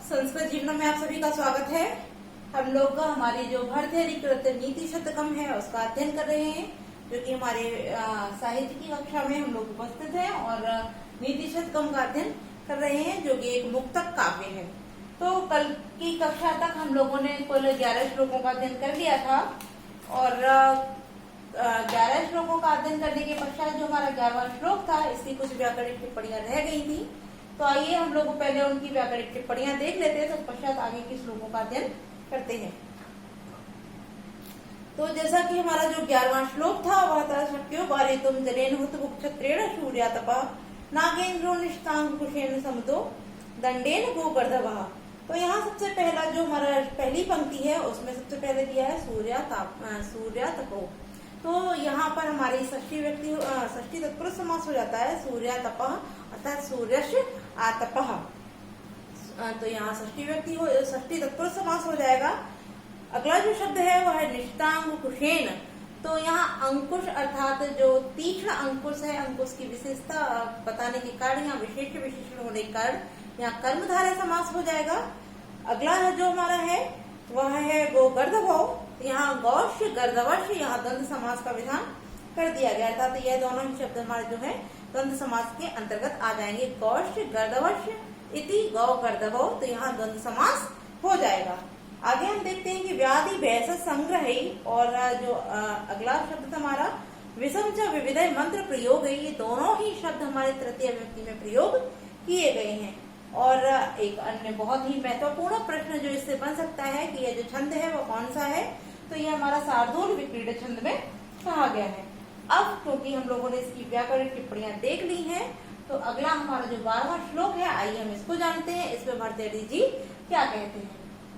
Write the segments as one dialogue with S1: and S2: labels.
S1: संस्कृत जीवन में आप सभी का स्वागत है। हम लोग हमारी जो भर्तृहरिकृत नीति शतकम है उसका अध्ययन कर रहे हैं, जो कि हमारे साहित्य की कक्षा में हम लोग उपस्थित हैं और नीति शतकम का अध्ययन कर रहे हैं, जो कि एक मुक्तक काव्य है। तो कल की कक्षा तक हम लोगों ने कुल 11 श्लोकों का अध्ययन कर लिया था और 11 श्लोकों का अध्ययन करने के पश्चात जो हमारा 11वां श्लोक था, इसकी कुछ व्याकरणिक टिप्पणियां रह गई थी। तो आइए हम लोग पहले उनकी व्याकरणिक टिप्पणियां देख लेते हैं, तो पश्चात आगे के श्लोकों का अध्ययन करते हैं। तो जैसा कि हमारा जो 11वां श्लोक था वह था शक्यो बारितुम जलेन हुतभुक्षत्रेण सूर्यातपः नागेन्द्रो निष्ठांकुशेन समतो दंडेन गोवर्धवः। तो यहाँ सबसे पहला जो हमारा पहली पंक्ति है उसमें सबसे पहले दिया है सूर्यातपो। तो यहाँ पर हमारी षष्ठी तत्पुरुष समास हो जाता है सूर्यातपः अर्थात सूर्यस्य आतपः। तो यहाँ षष्ठी तत्पुरुष समास हो जाएगा। अगला जो शब्द है वह है निष्ठांकुशेन। तो यहाँ अंकुश अर्थात जो तीक्ष्ण अंकुश है, अंकुश की विशेषता बताने के कारण, यहाँ विशेषण होने के कारण यहाँ कर्मधारय समास हो जाएगा। अगला जो हमारा है वह है गोवर्धवः। यहाँ गौश्य गर्दवश्य, यहाँ द्वंद्व समास का विधान कर दिया गया था। तो यह दोनों ही शब्द हमारे जो है द्वंद्व समास के अंतर्गत आ जाएंगे। गौश्य गर्दवश्य इति गौ गर्दवो, तो यहाँ द्वंद्व समास हो जाएगा। आगे हम देखते हैं कि व्याधि भैंस संग्रह, और जो अगला शब्द हमारा विषम च विविधय मंत्र प्रयोग है। ये दोनों ही शब्द हमारे तृतीय विभक्ति में प्रयोग किए गए हैं। और एक अन्य बहुत ही महत्वपूर्ण प्रश्न जो इससे बन सकता है कि यह जो छंद है वो कौन सा है, तो यह हमारा शार्दूल विक्रीड छंद में कहा गया है। अब क्योंकि हम लोगों ने इसकी व्याकरण टिप्पणियां देख ली हैं, तो अगला हमारा जो 12वां श्लोक है, आइए हम इसको जानते हैं। इसमें भर्तृहरि जी क्या कहते हैं।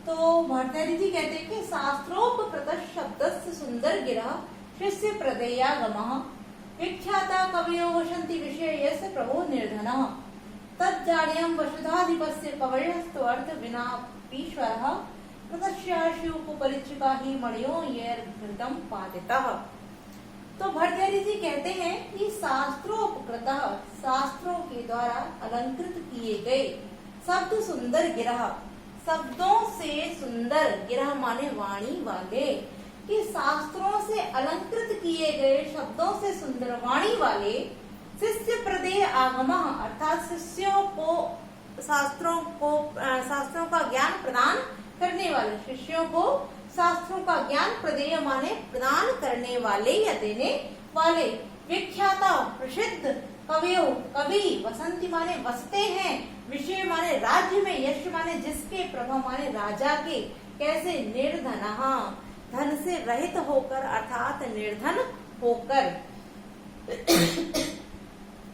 S1: तो भर्तृहरि जी कहते हैं कि शास्त्रोपकृत शब्दस्य सुंदर गिरः शिष्य प्रदेयागमः विख्याता कवयो वसन्ति विषयस्य प्रभो निर्धनः तज्जाड्यं वसुधाधिपस्य कवयस्तुअर्थ विना ईश्वरः प्रतस्याशुपरिचिका ही मणियो येर्घृतं पातितः। तो भर्तृहरि जी कहते हैं कि शास्त्रोपकृत, शास्त्रों के द्वारा अलंकृत किए गए शब्द सुंदर गिरह, शब्दों से सुंदर, गिरह माने वाणी वाले, कि शास्त्रों से अलंकृत किए गए शब्दों से सुंदर वाणी वाले शिष्य प्रदेय आगम, अर्थात शिष्यों को शास्त्रों का ज्ञान प्रदान करने वाले, शिष्यों को शास्त्रों का ज्ञान प्रदेय माने प्रदान करने वाले या देने वाले, विख्याता प्रसिद्ध कवियों, कवि, वसंती माने बसते हैं, विषय माने राज्य में, यश माने जिसके, प्रभा माने राजा के, कैसे, निर्धनः धन से रहित होकर अर्थात निर्धन होकर।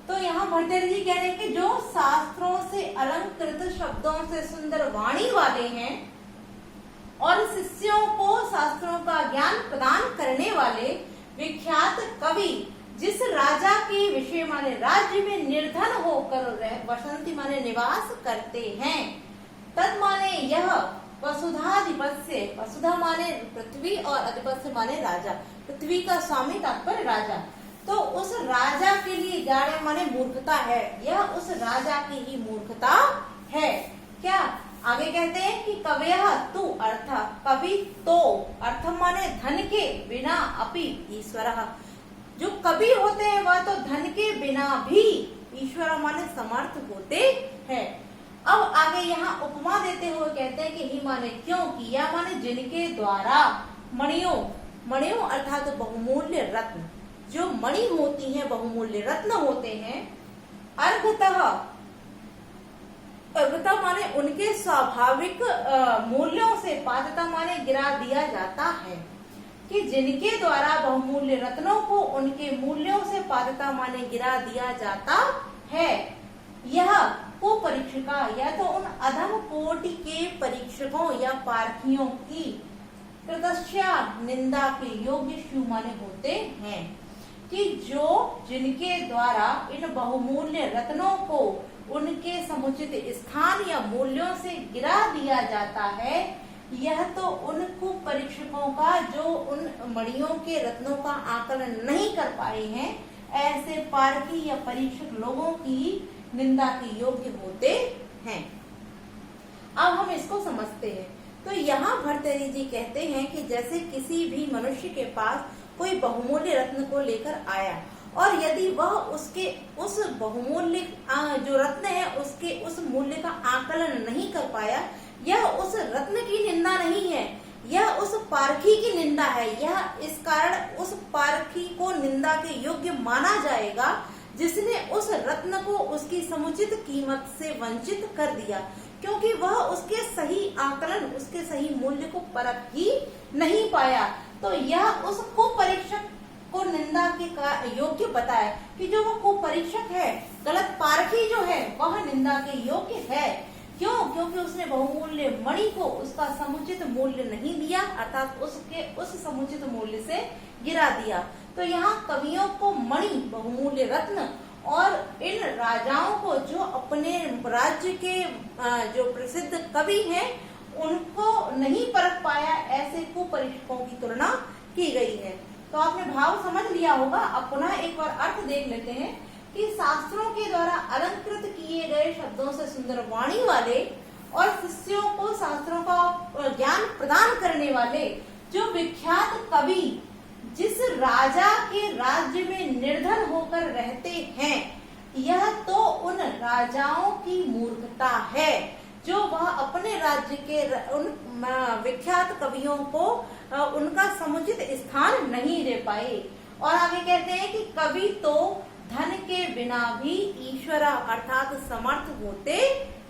S1: तो यहाँ भर्तृहरि जी कह रहे हैं कि जो शास्त्रों से अलंकृत शब्दों से सुंदर वाणी वाले हैं और शिष्यों को शास्त्रों का ज्ञान प्रदान करने वाले विख्यात कवि, जिस राजा के विषय माने राज्य में निर्धन होकर वसंती माने निवास करते हैं, तद माने यह वसुधाधिपस्य, वसुधा माने पृथ्वी और अधिपस्य माने राजा, पृथ्वी का स्वामी तात्पर्य राजा। तो उस राजा के लिए जाड़े माने मूर्खता है, यह उस राजा की ही मूर्खता है। क्या आगे कहते हैं कि कवयः तु अर्थ, कवि तो अर्थ माने धन के बिना अपि ईश्वरः, जो कवि होते हैं वह तो धन के बिना भी ईश्वर माने समर्थ होते हैं। अब आगे यहाँ उपमा देते हुए कहते हैं कि ही माने क्योंकि, या माने जिनके द्वारा मणियों, मणियों अर्थात बहुमूल्य रत्न, जो मणि होती हैं बहुमूल्य रत्न होते हैं, अर्घतः, अर्घता माने उनके स्वाभाविक मूल्यों से, पात्रता माने गिरा दिया जाता है, कि जिनके द्वारा बहुमूल्य रत्नों को उनके मूल्यों से पात्रता माने गिरा दिया जाता है, यह को परीक्षिका, या तो उन अधम कोटि के परीक्षकों या पारखियों की कृतस्या निंदा के योग्य शिव माने होते हैं, कि जो जिनके द्वारा इन बहुमूल्य रत्नों को उनके समुचित स्थान या मूल्यों से गिरा दिया जाता है, यह तो उन परीक्षकों का जो उन मणियों के रत्नों का आकलन नहीं कर पाए हैं, ऐसे पारखी या परीक्षक लोगों की निंदा के योग्य होते हैं। अब हम इसको समझते हैं। तो यहाँ भर्तृहरि जी कहते हैं कि जैसे किसी भी मनुष्य के पास कोई बहुमूल्य रत्न को लेकर आया और यदि वह उसके उस बहुमूल्य जो रत्न है उसके उस मूल्य का आकलन नहीं कर पाया, यह उस रत्न की निंदा नहीं है, यह उस पारखी की निंदा है। यह इस कारण उस पारखी को निंदा के योग्य माना जाएगा जिसने उस रत्न को उसकी समुचित कीमत से वंचित कर दिया, क्योंकि वह उसके सही आकलन, उसके सही मूल्य को परख ही नहीं पाया। तो यह उस कुपरीक्षक को निंदा के योग्य बताया कि जो वो कुपरीक्षक है, गलत पारखी जो है, वह निंदा के योग्य है। क्यों? क्योंकि उसने बहुमूल्य मणि को उसका समुचित मूल्य नहीं दिया, अर्थात उसके उस समुचित मूल्य से गिरा दिया। तो यहाँ कवियों को मणि, बहुमूल्य रत्न और इन राजाओं को जो अपने राज्य के जो प्रसिद्ध कवि हैं उनको नहीं परख पाया, ऐसे कुपरीक्षकों की तुलना की गई है। तो आपने भाव समझ लिया होगा। अब पुनः एक बार अर्थ देख लेते हैं कि शास्त्रों के द्वारा अलंकृत किए गए शब्दों से सुंदर वाणी वाले और शिष्यों को शास्त्रों का ज्ञान प्रदान करने वाले जो विख्यात कवि जिस राजा के राज्य में निर्धन होकर रहते हैं, यह तो उन राजाओं की मूर्खता है जो वह अपने राज्य के उन विख्यात कवियों को उनका समुचित स्थान नहीं दे पाए। और आगे कहते हैं कि कवि तो धन के बिना भी ईश्वरा अर्थात समर्थ होते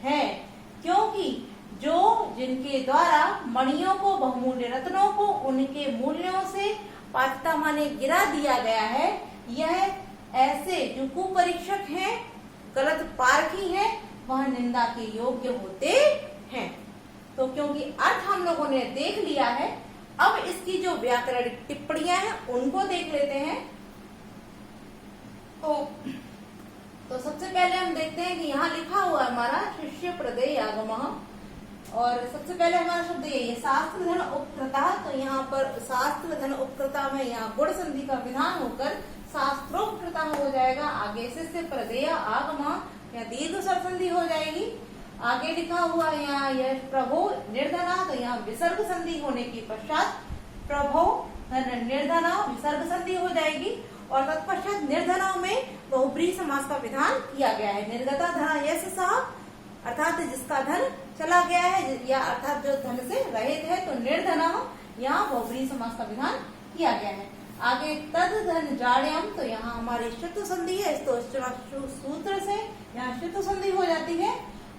S1: हैं, क्योंकि जो जिनके द्वारा मणियों को, बहुमूल्य रत्नों को उनके मूल्यों से पात्रता माने गिरा दिया गया है, यह ऐसे जो कुपरीक्षक हैं, गलत पारखी हैं, वह निंदा के योग्य होते हैं। तो क्योंकि अर्थ हम लोगों ने देख लिया है, अब इसकी जो व्याकरणिक टिप्पणियां हैं उनको देख लेते हैं। तो सबसे पहले हम देखते हैं कि यहाँ लिखा हुआ है हमारा शिष्य प्रदेय आगमः, और सबसे पहले हमारा शब्द ये शास्त्र धन उपकृता। तो यहाँ पर शास्त्र धन उपकृता में यहाँ गुण संधि का विधान होकर शास्त्रोपकृता हो जाएगा। आगे से प्रदेय आगमः, यहाँ दीर्घ स्वर संधि हो जाएगी। आगे लिखा हुआ है यहाँ यह प्रभो निर्धना, तो यहाँ विसर्ग संधि होने के पश्चात प्रभो निर्धना विसर्ग संधि हो जाएगी। और तत्पश्चात निर्धना में बहुब्रीहि समास का विधान किया गया है। निर्गता धना यश सह, अर्थात जिसका धन चला गया है या अर्थात जो धन से रहित है, तो निर्धना यहाँ बहुब्रीहि समास का विधान किया गया है। आगे तद धन जाड्यम, तो यहाँ हमारी श्रुत संधि है, तो सूत्र से यहाँ श्रुत संधि हो जाती है।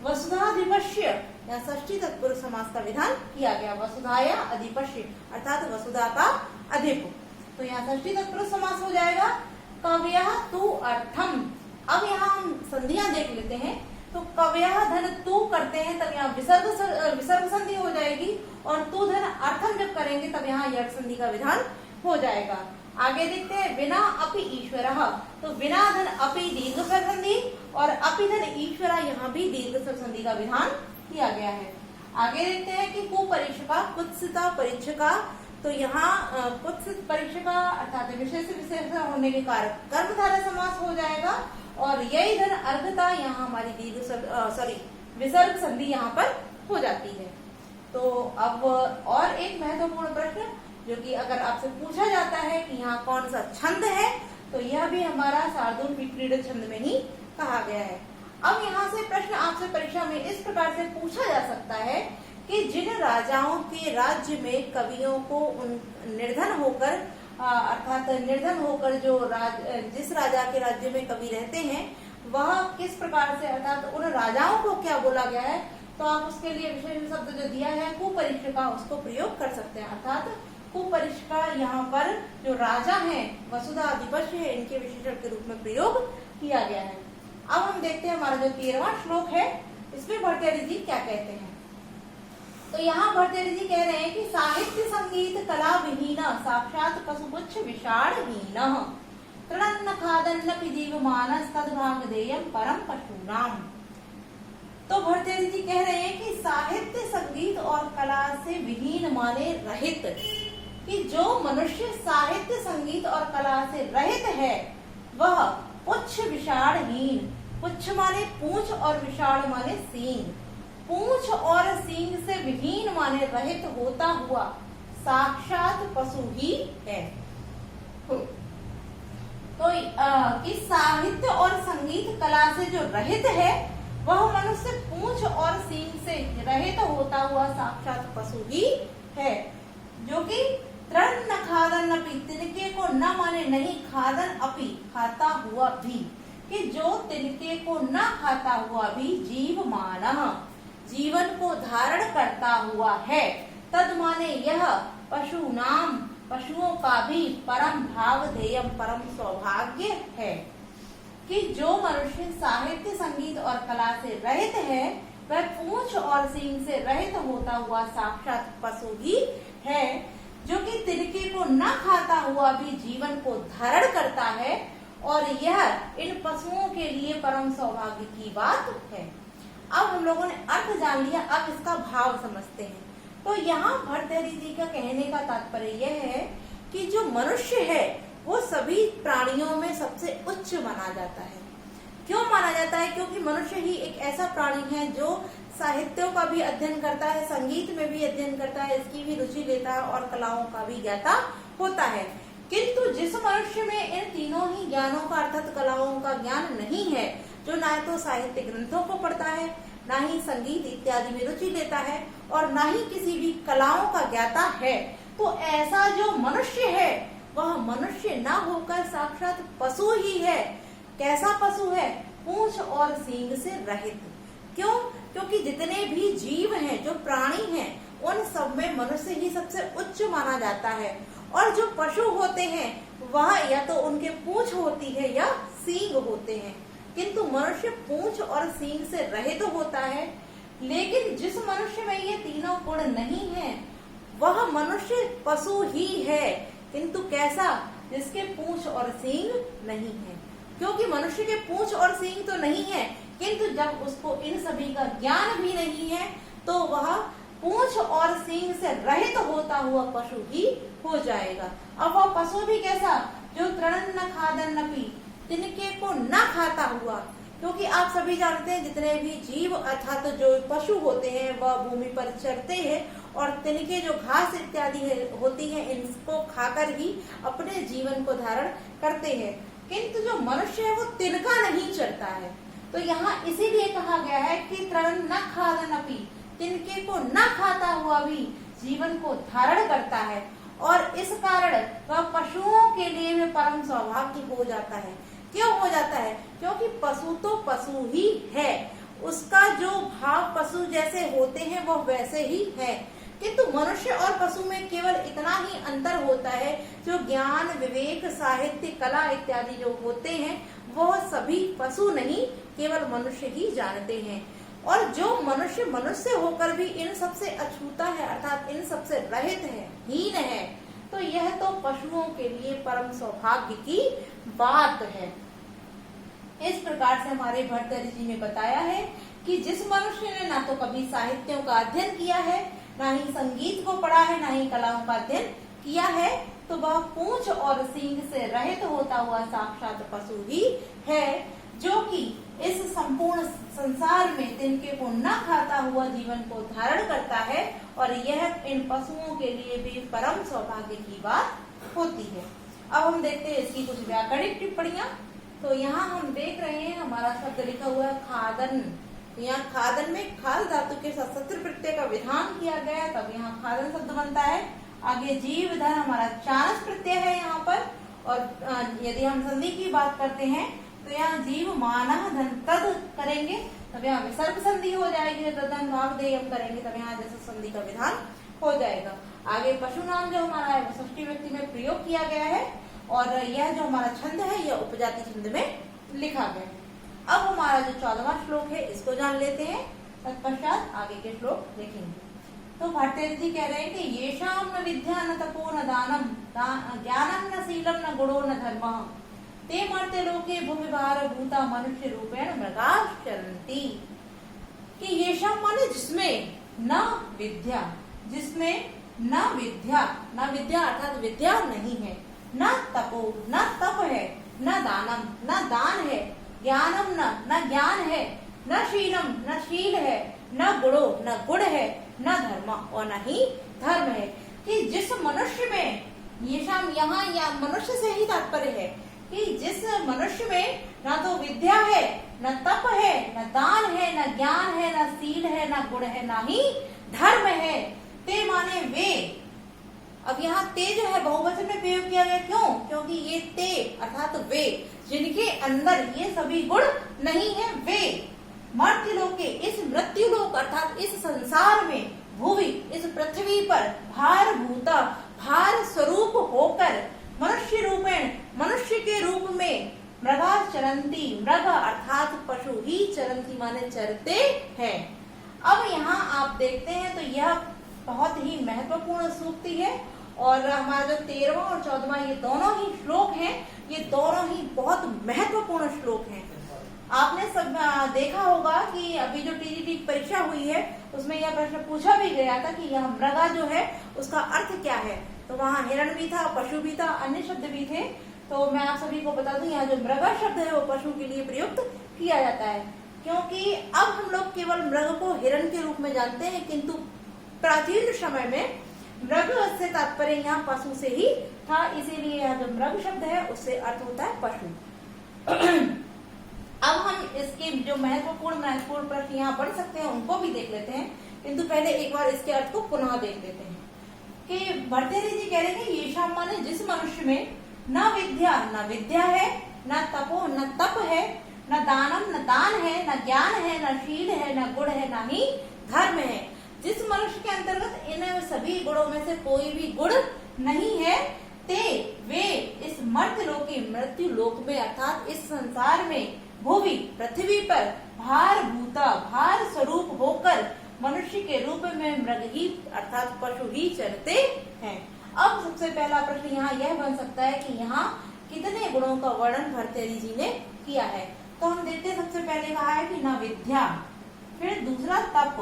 S1: वसुधाधिपश्य, यहाँ षष्ठी तत्पुरुष समास का विधान किया गया। वसुधाया अधिपश्य अर्थात वसुधा का अधिप, तो यहाँ षष्ठी तत्पुरुष समास हो जाएगा। कव्यः तु अर्थम, अब यहाँ हम संधियां देख लेते हैं। तो कव्यः धन तू करते हैं तब यहाँ विसर्ग संधि हो जाएगी, और तू धन अर्थम जब करेंगे तब यहाँ यट संधि का विधान हो जाएगा। आगे देखते हैं विना अपि ईश्वरः, तो विना धन अपि दीर्घ स्वर संधि और अपि धन ईश्वरा, यहाँ भी दीर्घ स्वर संधि का विधान किया गया है। आगे देखते हैं कि कुपरीक्षका कुत्सिता परीक्षका, तो यहाँ कुत्सित परीक्षका अर्थात विशेष विशेषण होने के कारण कर्मधारय समास हो जाएगा। और यही धन अर्घता, यहाँ हमारी दीर्घ विसर्ग संधि यहाँ पर हो जाती है। तो अब और एक महत्वपूर्ण प्रश्न जो कि अगर आपसे पूछा जाता है कि यहाँ कौन सा छंद है, तो यह भी हमारा शार्दूल विक्रीडित छंद में ही कहा गया है। अब यहाँ से प्रश्न आपसे परीक्षा में इस प्रकार से पूछा जा सकता है कि जिन राजाओं के राज्य में कवियों को निर्धन होकर अर्थात निर्धन होकर जिस राजा के राज्य में कवि रहते हैं, वह किस प्रकार से अर्थात उन राजाओं को क्या बोला गया है, तो आप उसके लिए विशेष शब्द जो दिया है कुपरीक्षका, उसको प्रयोग कर सकते हैं। अर्थात कुपरीक्षका यहाँ पर जो राजा हैं, वसुधा अधिपस्य है, इनके विशेषण के रूप में प्रयोग किया गया है। अब हम देखते हैं हमारा जो 13वां श्लोक है, इसमें भर्तृहरि जी क्या कहते हैं। तो यहाँ भर्तृहरि जी कह रहे हैं कि साहित्य संगीत कला विहीन साक्षात पशुपुच्छ विषाणहीन तृणन्न खादन्न जीवमानस तद्भाग देयम परम पशूनाम। तो भर्तृहरि जी कह रहे हैं कि साहित्य संगीत और कला से विहीन माने रहित, कि जो मनुष्य साहित्य संगीत और कला से रहित है वह पुच्छ विषाणहीन, पुच्छ माने पूंछ और विषाण माने सींग, पूंछ और सींग से विहीन माने रहित होता हुआ साक्षात पशु ही है। तो कि साहित्य और संगीत कला से जो रहित है वह मनुष्य पूंछ और सींग से रहित होता हुआ साक्षात पशु ही है, जो कि तृण न खादन अपि, तिनके को न माने नहीं, खादन अपि खाता हुआ भी, कि जो तिनके को न खाता हुआ भी जीव मानः जीवन को धारण करता हुआ है, तद माने यह पशु नाम पशुओं का भी परम भाव ध्येयम परम सौभाग्य है। कि जो मनुष्य साहित्य संगीत और कला से रहित है वह पूंछ और सींग से रहित होता हुआ साक्षात पशु ही है, जो कि तिनके को न खाता हुआ भी जीवन को धारण करता है, और यह इन पशुओं के लिए परम सौभाग्य की बात है। अब हम लोगों ने अर्थ जान लिया, अब इसका भाव समझते हैं। तो यहाँ भर्तृहरि जी का कहने का तात्पर्य यह है कि जो मनुष्य है वो सभी प्राणियों में सबसे उच्च माना जाता है। क्यों माना जाता है? क्योंकि मनुष्य ही एक ऐसा प्राणी है जो साहित्यों का भी अध्ययन करता है, संगीत में भी अध्ययन करता है, इसकी भी रुचि लेता है और कलाओं का भी ज्ञाता होता है। किंतु जिस मनुष्य में इन तीनों ही ज्ञानों का अर्थात कलाओं का ज्ञान नहीं है, जो ना तो साहित्य ग्रंथों को पढ़ता है, ना ही संगीत इत्यादि में रुचि लेता है और ना ही किसी भी कलाओं का ज्ञाता है, तो ऐसा जो मनुष्य है वह मनुष्य ना होकर साक्षात पशु ही है। कैसा पशु है? पूंछ और सींग से रहित। क्यों? क्योंकि जितने भी जीव हैं, जो प्राणी हैं, उन सब में मनुष्य ही सबसे उच्च माना जाता है, और जो पशु होते हैं वह या तो उनके पूंछ होती है या सींग होते हैं, किंतु मनुष्य पूंछ और सींग से रहित होता है। लेकिन जिस मनुष्य में ये तीनों गुण नहीं है वह मनुष्य पशु ही है, किंतु कैसा? जिसके पूंछ और सींग नहीं है। क्योंकि मनुष्य के पूंछ और सींग तो नहीं है, किंतु जब उसको इन सभी का ज्ञान भी नहीं है तो वह पूंछ और सींग से रहित होता हुआ पशु ही हो जाएगा। अब वह पशु भी कैसा? जो तृण न खादन अपि, तिनके को न खाता हुआ। क्योंकि आप सभी जानते हैं जितने भी जीव अर्थात जो पशु होते हैं वह भूमि पर चरते हैं और तिनके जो घास इत्यादि होती है इनको खाकर ही अपने जीवन को धारण करते हैं, किंतु जो मनुष्य है वो तिनका नहीं चरता है। तो यहाँ इसीलिए कहा गया है कि तृण न खादन अपि, तिनके को न खाता हुआ भी जीवन को धारण करता है, और इस कारण वह पशुओं के लिए भी परम सौभाग्य हो जाता है। क्यों हो जाता है? क्योंकि पशु तो पशु ही है, उसका जो भाव पशु जैसे होते हैं वह वैसे ही है, किंतु मनुष्य और पशु में केवल इतना ही अंतर होता है, जो ज्ञान विवेक साहित्य कला इत्यादि जो होते हैं वह सभी पशु नहीं केवल मनुष्य ही जानते हैं। और जो मनुष्य मनुष्य होकर भी इन सबसे अछूता है अर्थात इन सबसे रहित है, हीन है, तो यह तो पशुओं के लिए परम सौभाग्य की बात है। इस प्रकार से हमारे भर्तृहरि जी ने बताया है कि जिस मनुष्य ने ना तो कभी साहित्यों का अध्ययन किया है, ना ही संगीत को पढ़ा है, ना ही कलाओं का अध्ययन किया है, तो वह पूंछ और सींग से रहित होता हुआ साक्षात पशु ही है, जो कि इस संपूर्ण संसार में तिनके को न खाता हुआ जीवन को धारण करता है, और यह इन पशुओं के लिए भी परम सौभाग्य की बात होती है। अब हम देखते हैं इसकी कुछ व्याकरणिक टिप्पणियां। तो यहाँ हम देख रहे हैं हमारा शब्द लिखा हुआ है खादन। यहाँ खादन में खाद धातु के साथ सत्र प्रत्यय का विधान किया गया है, तब यहाँ खादन शब्द बनता है। आगे जीव धन हमारा चाणस प्रत्यय है यहाँ पर, और यदि हम संधि की बात करते हैं तो यहाँ जीव मानः धन तद करेंगे तब यहाँ विसर्ग संधि हो जाएगी, तदन भाव देयम करेंगे तब यहाँ जैसे संधि का विधान हो जाएगा। आगे पशु नाम जो हमारा है वो षष्ठी व्यक्ति में प्रयोग किया गया है, और यह जो हमारा छंद है यह उपजाति छंद में लिखा गया है। अब हमारा जो 14वां श्लोक है इसको जान लेते हैं, तत्पश्चात आगे के श्लोक देखेंगे। तो भर्तृहरि जी कह रहे हैं कि येषां न विद्या न तपो न दानम ज्ञानम न शीलम न गुणो न धर्मः ते मर्त्य लोके भूमिभार भूता मनुष्य रूपेण मृगाश्चरन्ति। कि येषां माने जिसमें न विद्या, जिसमें न विद्या, न विद्या अर्थात विद्या नहीं है, न तपो न तप है, न दानम न दान है, ज्ञानम न ज्ञान है, न शीलम, न शील है, न गुणो, न गुण है, न धर्म और न ही धर्म है। कि जिस मनुष्य में, ये शाम यहाँ या मनुष्य से ही तात्पर्य है कि जिस मनुष्य में ना तो विद्या है, न तप है, न दान है, न ज्ञान है, न शील है, न गुण है, न ही धर्म है। ते माने वे। अब यहाँ ते जो है बहुवचन में प्रयोग किया गया, क्यों? क्योंकि ये ते अर्थात वे जिनके अंदर ये सभी गुण नहीं है, वे मर्त्यलोक के, इस मृत्युलोक अर्थात इस संसार में, भूवि इस पृथ्वी पर, भार भूता भार स्वरूप होकर, मनुष्य रूपेण मनुष्य के रूप में, मृगा चरंती, मृग अर्थात पशु ही, चरंती माने चरते हैं। अब यहाँ आप देखते हैं तो यह बहुत ही महत्वपूर्ण सूक्ति है और हमारा जो 13वां और 14वां ये दोनों ही श्लोक हैं, ये दोनों ही बहुत महत्वपूर्ण श्लोक हैं। आपने सब देखा होगा कि अभी जो टीजीटी की परीक्षा हुई है उसमें यह प्रश्न पूछा भी गया था कि यह मृगा जो है उसका अर्थ क्या है। तो वहाँ हिरण भी था, पशु भी था, अन्य शब्द भी थे। तो मैं आप सभी को बता दूं, यहाँ जो मृगा शब्द है वो पशु के लिए प्रयुक्त किया जाता है, क्योंकि अब हम लोग केवल मृग को हिरण के रूप में जानते हैं, किंतु प्राचीन समय में मृग से तात्पर्य यहाँ पशु से ही था, इसीलिए यह जो मृग शब्द है उससे अर्थ होता है पशु। अब हम इसके जो महत्वपूर्ण प्रश्न यहाँ पढ़ सकते हैं उनको भी देख लेते हैं, किंतु पहले एक बार इसके अर्थ को पुनः देख लेते हैं कि भर्तृहरि जी कह रहे हैं ये शाम माने जिस मनुष्य में न विद्या है, न तपो न तप है, न दानम न दान है, न ज्ञान है, न शील है, न गुण है, न ही धर्म है। जिस मनुष्य के अंतर्गत इन सभी गुणों में से कोई भी गुण नहीं है, ते वे इस मर्त्यलोक की मृत्यु लोक में अर्थात इस संसार में, भूवि पृथ्वी पर, भार भूता भार स्वरूप होकर, मनुष्य के रूप में मृग ही अर्थात पशु ही चरते हैं। अब सबसे पहला प्रश्न यहाँ यह बन सकता है कि यहाँ कितने गुणों का वर्णन भर्तृहरि जी ने किया है। तो हम देखते हैं, सबसे पहले कहा है कि न विद्या, फिर दूसरा तप,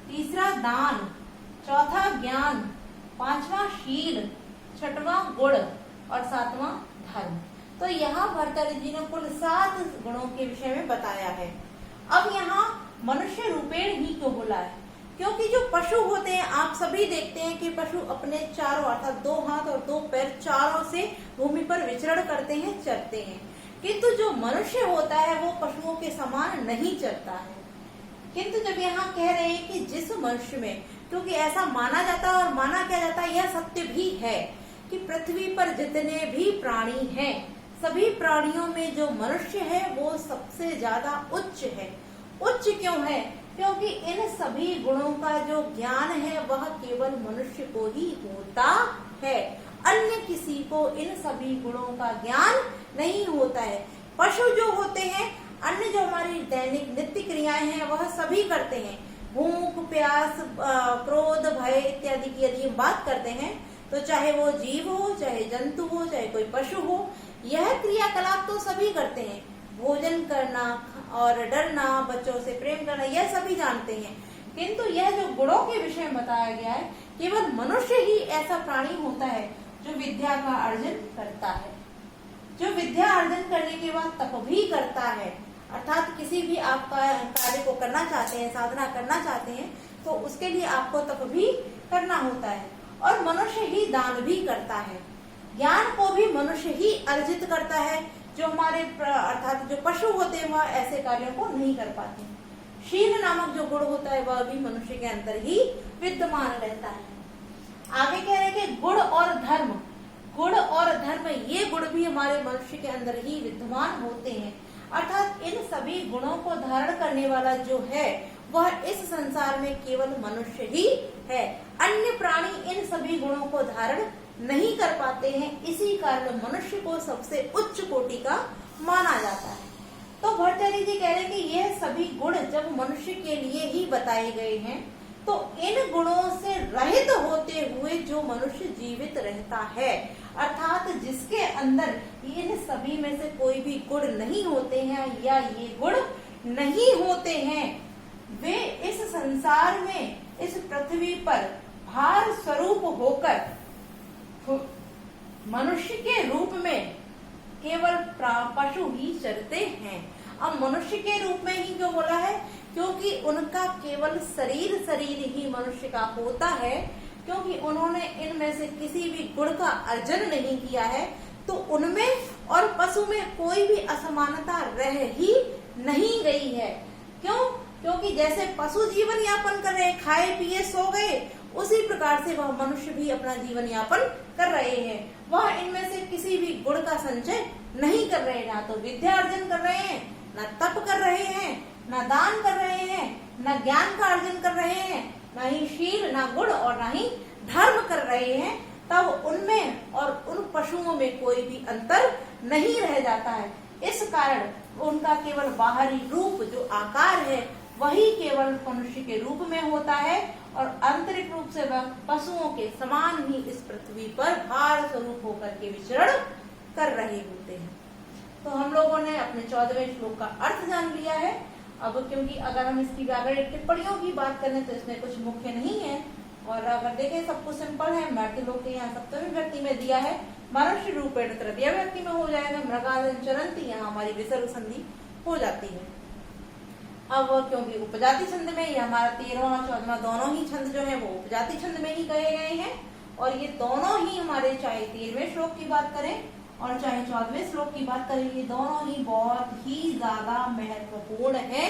S1: तीसरा दान, चौथा ज्ञान, पांचवा शील, छठवां गुण और सातवां धर्म। तो यहाँ भर्तृहरि जी ने कुल 7 गुणों के विषय में बताया है। अब यहाँ मनुष्य रूपेण ही क्यों बोला है? क्योंकि जो पशु होते हैं, आप सभी देखते हैं कि पशु अपने चारों अर्थात 2 हाथ और 2 पैर चारों से भूमि पर विचरण करते हैं, चरते हैं, किंतु जो मनुष्य होता है वो पशुओं के समान नहीं चलता है। किंतु जब यहाँ कह रहे हैं कि जिस मनुष्य में, क्योंकि ऐसा माना जाता है और माना क्या जाता है, यह सत्य भी है कि पृथ्वी पर जितने भी प्राणी हैं, सभी प्राणियों में जो मनुष्य है वो सबसे ज्यादा उच्च है। उच्च क्यों है? क्योंकि इन सभी गुणों का जो ज्ञान है वह केवल मनुष्य को ही होता है, अन्य किसी को इन सभी गुणों का ज्ञान नहीं होता है। पशु जो होते हैं, अन्य जो हमारी दैनिक नित्य क्रियाएं हैं वह सभी करते हैं। भूख, प्यास, क्रोध, भय इत्यादि की यदि हम बात करते हैं तो चाहे वो जीव हो, चाहे जंतु हो, चाहे कोई पशु हो, यह क्रियाकलाप तो सभी करते हैं। भोजन करना और डरना, बच्चों से प्रेम करना, यह सभी जानते हैं। किंतु यह जो गुणों के विषय में बताया गया है, केवल मनुष्य ही ऐसा प्राणी होता है जो विद्या का अर्जन करता है, जो विद्या अर्जन करने के बाद तप भी करता है। अर्थात किसी भी आप कार्य को करना चाहते हैं, साधना करना चाहते हैं, तो उसके लिए आपको तप भी करना होता है। और मनुष्य ही दान भी करता है। ज्ञान को भी मनुष्य ही अर्जित करता है, जो हमारे अर्थात जो पशु होते हैं वह ऐसे कार्यों को नहीं कर पाते। शील नामक जो गुण होता है वह भी मनुष्य के अंदर ही विद्यमान रहता है। आगे कह रहे हैं कि गुण और धर्म, गुण और धर्म ये गुण भी हमारे मनुष्य के अंदर ही विद्यमान होते हैं। अर्थात इन सभी गुणों को धारण करने वाला जो है वह इस संसार में केवल मनुष्य ही है। अन्य प्राणी इन सभी गुणों को धारण नहीं कर पाते हैं, इसी कारण मनुष्य को सबसे उच्च कोटि का माना जाता है। तो भर्तृहरि जी कह रहे हैं कि यह सभी गुण जब मनुष्य के लिए ही बताए गए हैं, तो इन गुणों से रहित होते हुए जो मनुष्य जीवित रहता है, अर्थात जिसके अंदर इन सभी में से कोई भी गुण नहीं होते हैं या ये गुण नहीं होते हैं, वे इस संसार में, इस पृथ्वी पर भार स्वरूप होकर मनुष्य के रूप में केवल पशु ही चरते हैं। अब मनुष्य के रूप में ही क्यों बोला है? क्योंकि उनका केवल शरीर ही मनुष्य का होता है, क्योंकि उन्होंने इनमें से किसी भी गुण का अर्जन नहीं किया है, तो उनमें और पशु में कोई भी असमानता रह ही नहीं गई है। क्यों? क्योंकि जैसे पशु जीवन यापन कर रहे, खाए पिए सो गए, उसी प्रकार से वह मनुष्य भी अपना जीवन यापन कर रहे हैं। वह इनमें से किसी भी गुण का संचय नहीं कर रहे, ना तो विद्या अर्जन कर रहे हैं, ना तप कर रहे हैं, ना दान कर रहे हैं, ना ज्ञान का अर्जन कर रहे हैं, ना ही शील, ना गुण और ना ही धर्म कर रहे हैं। तब उनमें और उन पशुओं में कोई भी अंतर नहीं रह जाता है। इस कारण उनका केवल बाहरी रूप जो आकार है वही केवल मनुष्य के रूप में होता है, और आंतरिक रूप से वह पशुओं के समान ही इस पृथ्वी पर भार स्वरूप होकर के विचरण कर रहे होते हैं। तो हम लोगों ने अपने 14वें श्लोक का अर्थ जान लिया है। अब क्योंकि अगर हम इसकी व्याकरणिक टिप्पणियों की बात करें तो इसमें कुछ मुख्य नहीं है, और अगर देखें सब कुछ सिंपल है। मर्द लोग के यहाँ सप्तमी व्यक्ति में दिया है, मनुष्य रूपेण तृतीय व्यक्ति में हो जाएगा, मृगादन चरंती, यहाँ हमारी विसर्ग संधि हो जाती है। अब क्योंकि उपजाति छंद में ये हमारा 13वां और 14वां दोनों ही छंद जो है वो उपजाति छंद में ही कहे गए हैं, और ये दोनों ही हमारे चाहे 13वें श्लोक की बात करें और चाहे 14वें श्लोक की बात करें, ये दोनों ही बहुत ही ज्यादा महत्वपूर्ण है,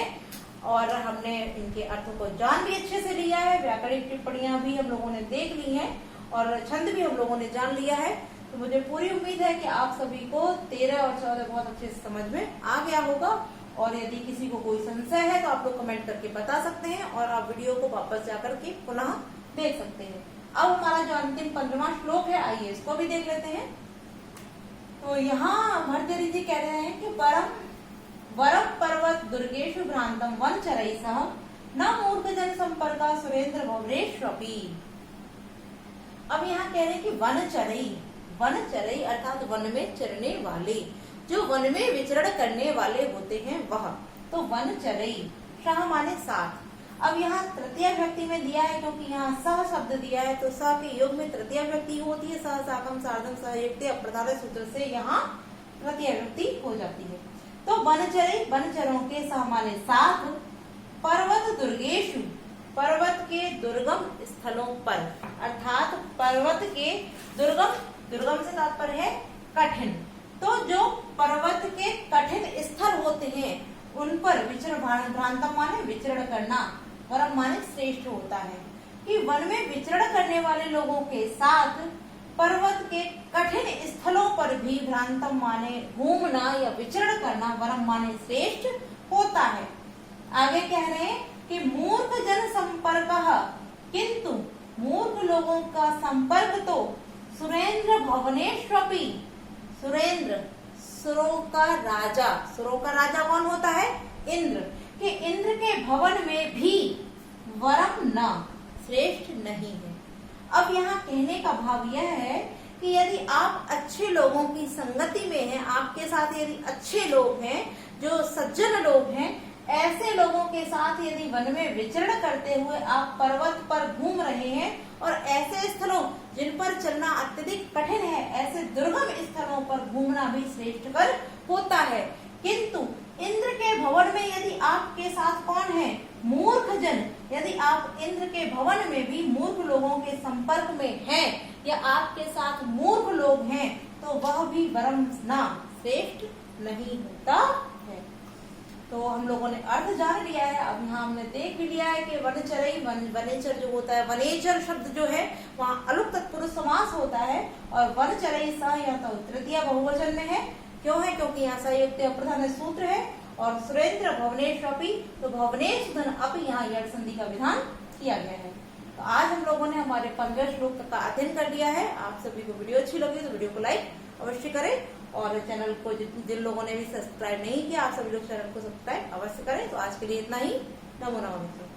S1: और हमने इनके अर्थों को जान भी अच्छे से लिया है। व्याकरणिक टिप्पणियां भी हम लोगों ने देख ली हैं और छंद भी हम लोगों ने जान लिया है। तो मुझे पूरी उम्मीद है कि आप सभी को 13 और 14 बहुत अच्छे से समझ में आ गया होगा, और यदि किसी को कोई संशय है तो आप लोग कमेंट करके बता सकते हैं, और आप वीडियो को वापस जाकर के पुनः देख सकते हैं। अब हमारा जो अंतिम 15वां श्लोक है, आइए इसको भी देख लेते हैं। तो यहाँ भर्तृहरि जी कह रहे हैं कि वरम पर्वत दुर्गेशु भ्रांतम वनचरै सह न मूर्ख जन संपर्का सुरेंद्र भवनेष्वपि। अब यहाँ कह रहे हैं कि वनचरै अर्थात वन में चरने वाले, जो वन में विचरण करने वाले होते हैं वह। तो वनचरै सह माने साथ। अब यहाँ तृतीय व्यक्ति में दिया है, क्योंकि यहाँ सह शब्द दिया है, तो सह के योग में तृतीय व्यक्ति होती है। सह साकम सार्धम सहयुक्ते अप्रधान सूत्र से यहाँ तृतीय व्यक्ति हो जाती है। तो वनचरै वनचरों के सह माने साथ, पर्वत दुर्गेशु पर्वत के दुर्गम स्थलों पर, अर्थात पर्वत के दुर्गम से तात्पर्य है कठिन। तो जो पर्वत के कठिन स्थल होते हैं उन पर विचरण, भ्रांतम माने विचरण करना, वरम माने श्रेष्ठ होता है। कि वन में विचरण करने वाले लोगों के साथ पर्वत के कठिन स्थलों पर भी भ्रांतम माने घूमना या विचरण करना, वरम माने श्रेष्ठ होता है। आगे कह रहे हैं कि मूर्ख जन संपर्क, किंतु मूर्ख लोगों का संपर्क तो सुरेंद्र भवनेष्वपि, सुरेंद्र सुरों का राजा कौन होता है? इंद्र। कि इंद्र के भवन में भी वरम न श्रेष्ठ नहीं है। अब यहाँ कहने का भाव यह है कि यदि आप अच्छे लोगों की संगति में हैं, आपके साथ यदि अच्छे लोग हैं, जो सज्जन लोग हैं, ऐसे लोगों के साथ यदि वन में विचरण करते हुए आप पर्वत पर घूम रहे हैं, और ऐसे स्थलों जिन पर चलना अत्यधिक कठिन है, ऐसे दुर्गम स्थलों पर घूमना भी श्रेष्ठ कर होता है। किंतु इंद्र के भवन में यदि आपके साथ कौन है? मूर्ख जन। यदि आप इंद्र के भवन में भी मूर्ख लोगों के संपर्क में हैं, या आपके साथ मूर्ख लोग हैं, तो वह भी वरम ना श्रेष्ठ नहीं होता है। तो हम लोगों ने अर्थ जान लिया है। अब यहाँ हमने देख भी लिया है कि वनचरै वनेचर जो होता है, वनेचर शब्द जो है वहाँ अलुक तत्पुरुष समास होता है, और वनचरै स यह तो तृतीय बहुवचन में है। क्यों है? क्योंकि यहाँ संयुक्त अप्रधान सूत्र है, और सुरेंद्र भवनेष्वपि, तो भवनेश धन अप यहाँ यड़ संधि का विधान किया गया है। तो आज हम लोगों ने हमारे 15 श्लोक तक का अध्ययन कर लिया है। आप सभी को वीडियो अच्छी लगी तो वीडियो को लाइक अवश्य करें, और चैनल को जिन लोगों ने भी सब्सक्राइब नहीं किया, आप सभी लोग चैनल को सब्सक्राइब अवश्य करें। तो आज के लिए इतना ही। नमो नमः मित्रों।